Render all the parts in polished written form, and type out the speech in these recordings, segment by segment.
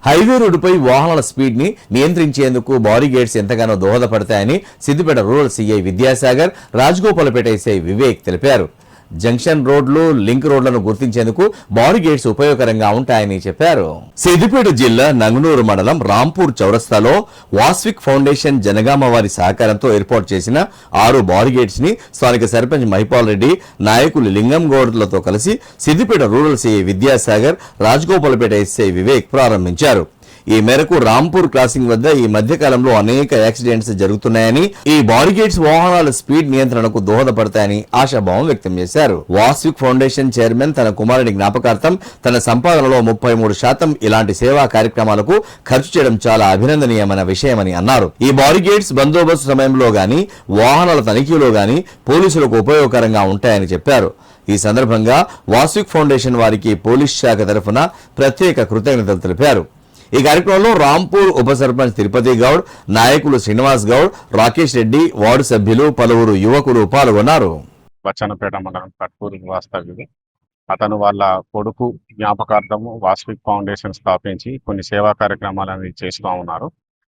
Highway రోడ్డుపై వాహనాల speed ని నియంత్రించేందుకు బారిగేట్స్ ఎంతగానో దోహదపడతాయని Siddipet rural CI Vidyasagar, Rajagopalpet SI Vivek తెలిపారు. జంక్షన్ రోడ్లు, లింక్ రోడ్లను గుర్తించేందుకు బారిగేట్స్ ఉపయోగకరంగా ఉంటాయని చెప్పారు. సిద్దిపేట జిల్లా నంగనూరు మండలం రాంపూర్ చౌరస్తాలో వాస్విక్ ఫౌండేషన్ జనగామ వారి సహకారంతో ఏర్పాటు చేసిన 6 బారిగేట్స్ ని స్థానిక సర్పంచ్ మహిపాల్ రెడ్డి, నాయకులు లింగం గౌడ్లతో కలిసి Siddipet rural CI Vidyasagar, Rajagopalpet SI Vivek ప్రారంభించారు. ఈ మేరకు రాంపూర్ క్రాసింగ్ వద్ద ఈ మధ్య కాలంలో అనేక యాక్సిడెంట్స్ జరుగుతున్నాయని, ఈ బారిగేట్స్ వాహనాల స్పీడ్ నియంత్రణకు దోహదపడతాయని ఆశాభావం వ్యక్తం చేశారు. వాస్విక్ ఫౌండేషన్ చైర్మన్ తన కుమారుడి జ్ఞాపకార్థం తన సంపాదనలో 33% ఇలాంటి సేవా కార్యక్రమాలకు ఖర్చు చేయడం చాలా అభినందనీయమైన విషయమని అన్నారు. ఈ బారిగేట్స్ బందోబస్తు సమయంలో గాని, వాహనాల తనిఖీలో గాని పోలీసులకు ఉపయోగకరంగా ఉంటాయని చెప్పారు. ఈ సందర్భంగా వాస్విక్ ఫౌండేషన్ వారికి పోలీస్ శాఖ తరఫున ప్రత్యేక కృతజ్ఞతలు తెలిపారు. ఈ కార్యక్రమంలో రాంపూర్ ఉప సర్పంచ్ తిరుపతి గౌడ్, నాయకులు శ్రీనివాస్ గౌడ్, రాకేష్ రెడ్డి, వార్డు సభ్యులు, పలువురు యువకులు పాల్గొన్నారు. బచ్చన్నపేట మండలం కట్పూరు వాస్తవ్యుడు. అతను వాళ్ళ కొడుకు జ్ఞాపకార్థము వాస్విక్ ఫౌండేషన్ స్థాపించి కొన్ని సేవా కార్యక్రమాలు అనేది చేస్తూ ఉన్నారు.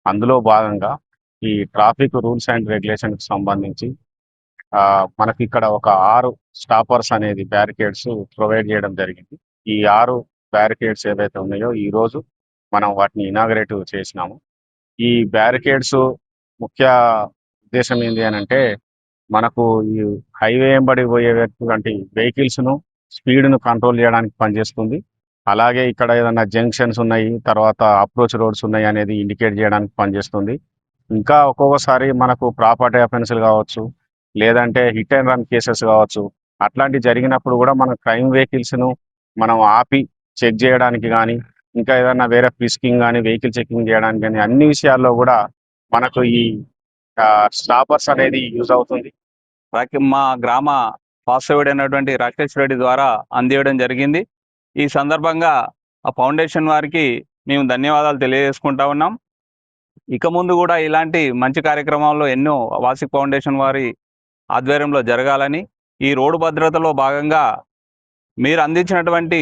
అందులో భాగంగా ఈ ట్రాఫిక్ రూల్స్ అండ్ రెగ్యులేషన్ కి సంబంధించి మనకి ఇక్కడ ఒక 6 స్టాపర్స్ అనేది బ్యారికేడ్స్ ప్రొవైడ్ చేయడం జరిగింది. ఈ 6 బ్యారికేడ్స్ ఏవైతే ఉన్నాయో ఈ రోజు మనం వాటిని ఇనాగరేట్ చేసినాము. ఈ బ్యారికేడ్స్ ముఖ్య ఉద్దేశం ఏంటి అని అంటే, మనకు ఈ హైవే వెంబడి పోయేటువంటి వెహికల్స్ ను స్పీడ్ ను కంట్రోల్ చేయడానికి పనిచేస్తుంది. అలాగే ఇక్కడ ఏదైనా జంక్షన్స్ ఉన్నాయి, తర్వాత అప్రోచ్ రోడ్స్ ఉన్నాయి అనేది ఇండికేట్ చేయడానికి పనిచేస్తుంది. ఇంకా ఒక్కొక్కసారి మనకు ప్రాపర్టీ అఫెన్స్లు కావచ్చు, లేదంటే హిట్ అండ్ రన్ కేసెస్ కావచ్చు, అట్లాంటివి జరిగినప్పుడు కూడా మన క్రైమ్ వెహికల్స్ ను మనం ఆపి చెక్ చేయడానికి కానీ, ఇంకా ఏదైనా వేరే ఫిస్కింగ్ కానీ, వెహికల్ చెకింగ్ చేయడానికి కానీ, అన్ని విషయాల్లో కూడా మనకు ఈ స్టాపర్స్ అనేది యూజ్ అవుతుంది. మా గ్రామ వాస్తవ్యుడైనటువంటి రాకేష్ రెడ్డి ద్వారా అందించడం జరిగింది. ఈ సందర్భంగా ఆ ఫౌండేషన్ వారికి మేము ధన్యవాదాలు తెలియజేసుకుంటా ఉన్నాం. ఇక ముందు కూడా ఇలాంటి మంచి కార్యక్రమాల్లో ఎన్నో వాస్విక్ ఫౌండేషన్ వారి ఆధ్వర్యంలో జరగాలని, ఈ రోడ్డు భద్రతలో భాగంగా మీరు అందించినటువంటి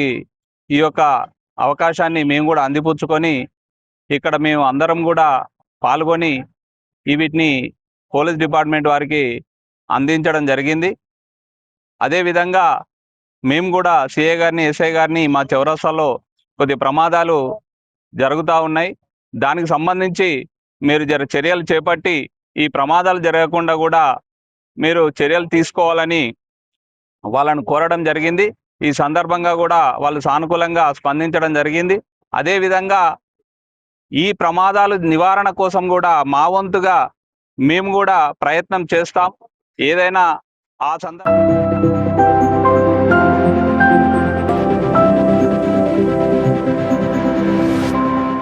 ఈ యొక్క అవకాశాన్ని మేము కూడా అందిపుచ్చుకొని ఇక్కడ మేము అందరం కూడా పాల్గొని వీటిని పోలీస్ డిపార్ట్మెంట్ వారికి అందించడం జరిగింది. అదేవిధంగా మేము కూడా సిఐ గారిని, ఎస్ఐ గారిని మా చౌరస్తాలో కొద్ది ప్రమాదాలు జరుగుతూ ఉన్నాయి, దానికి సంబంధించి మీరు చర్యలు చేపట్టి ఈ ప్రమాదాలు జరగకుండా కూడా మీరు చర్యలు తీసుకోవాలని వాళ్ళను కోరడం జరిగింది. ఈ సందర్భంగా కూడా వాళ్ళు సానుకూలంగా స్పందించడం జరిగింది. అదేవిధంగా ఈ ప్రమాదాలు నివారణ కోసం కూడా మా వంతుగా మేము కూడా ప్రయత్నం చేస్తాం. ఏదైనా ఆ సందర్భంగా